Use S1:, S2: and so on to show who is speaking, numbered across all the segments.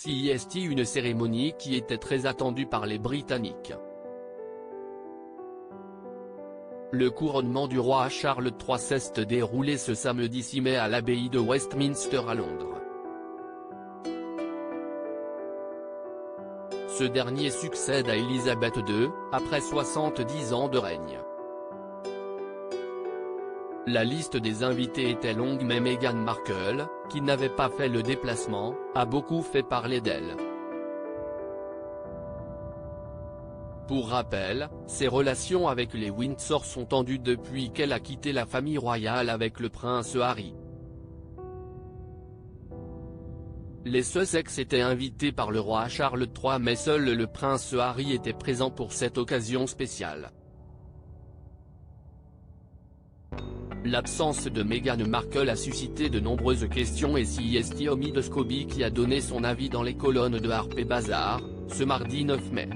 S1: CEST, une cérémonie qui était très attendue par les Britanniques. Le couronnement du roi Charles III s'est déroulé ce samedi 6 mai à l'abbaye de Westminster à Londres. Ce dernier succède à Élisabeth II, après 70 ans de règne. La liste des invités était longue, mais Meghan Markle, qui n'avait pas fait le déplacement, a beaucoup fait parler d'elle. Pour rappel, ses relations avec les Windsor sont tendues depuis qu'elle a quitté la famille royale avec le prince Harry. Les Sussex étaient invités par le roi Charles III, mais seul le prince Harry était présent pour cette occasion spéciale. L'absence de Meghan Markle a suscité de nombreuses questions, et CEST Omid Scobie qui a donné son avis dans les colonnes de Harper's Bazaar, ce mardi 9 mai.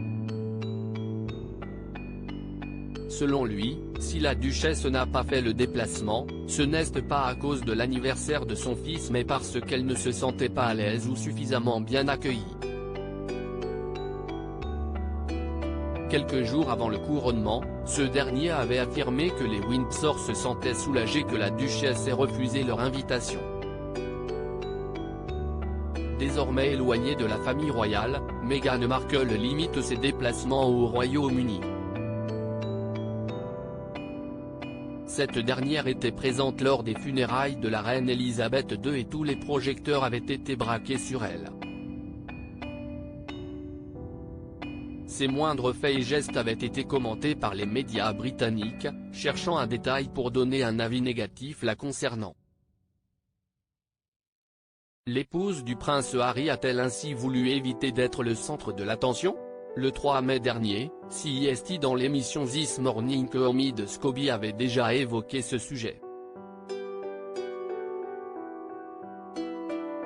S1: Selon lui, si la duchesse n'a pas fait le déplacement, ce n'est pas à cause de l'anniversaire de son fils, mais parce qu'elle ne se sentait pas à l'aise ou suffisamment bien accueillie. Quelques jours avant le couronnement, ce dernier avait affirmé que les Windsor se sentaient soulagés que la duchesse ait refusé leur invitation. Désormais éloignée de la famille royale, Meghan Markle limite ses déplacements au Royaume-Uni. Cette dernière était présente lors des funérailles de la reine Elisabeth II et tous les projecteurs avaient été braqués sur elle. Ses moindres faits et gestes avaient été commentés par les médias britanniques, cherchant un détail pour donner un avis négatif la concernant. L'épouse du prince Harry a-t-elle ainsi voulu éviter d'être le centre de l'attention ? Le 3 mai dernier, CEST dans l'émission This Morning que Omid Scobie avait déjà évoqué ce sujet.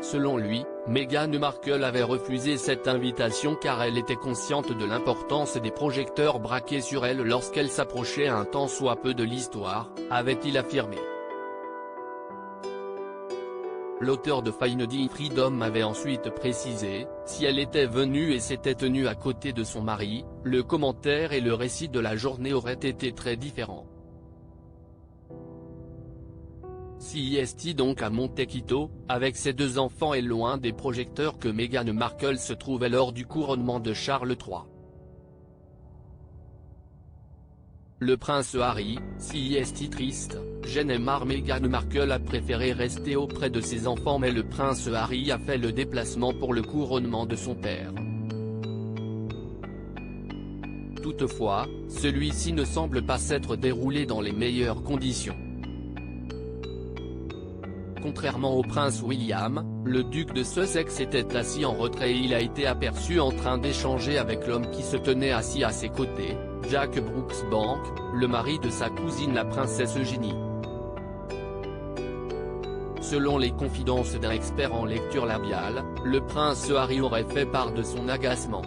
S1: Selon lui, Meghan Markle avait refusé cette invitation car elle était consciente de l'importance des projecteurs braqués sur elle lorsqu'elle s'approchait un tant soit peu de l'histoire, avait-il affirmé. L'auteur de Finding Freedom avait ensuite précisé, si elle était venue et s'était tenue à côté de son mari, le commentaire et le récit de la journée auraient été très différents. CEST donc à Montecito, avec ses deux enfants et loin des projecteurs que Meghan Markle se trouvait lors du couronnement de Charles III. Le prince Harry, CEST triste, gêné mar Meghan Markle a préféré rester auprès de ses enfants, mais le prince Harry a fait le déplacement pour le couronnement de son père. Toutefois, celui-ci ne semble pas s'être déroulé dans les meilleures conditions. Contrairement au prince William, le duc de Sussex était assis en retrait et il a été aperçu en train d'échanger avec l'homme qui se tenait assis à ses côtés, Jack Brooksbank, le mari de sa cousine la princesse Eugénie. Selon les confidences d'un expert en lecture labiale, le prince Harry aurait fait part de son agacement.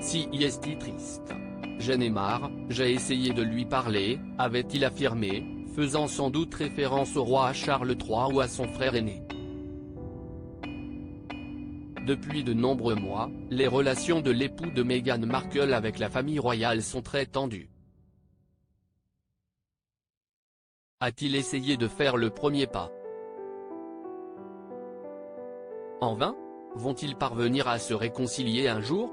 S1: CEST triste. J'en ai marre, j'ai essayé de lui parler, avait-il affirmé, faisant sans doute référence au roi Charles III ou à son frère aîné. Depuis de nombreux mois, les relations de l'époux de Meghan Markle avec la famille royale sont très tendues. A-t-il essayé de faire le premier pas? En vain? Vont-ils parvenir à se réconcilier un jour?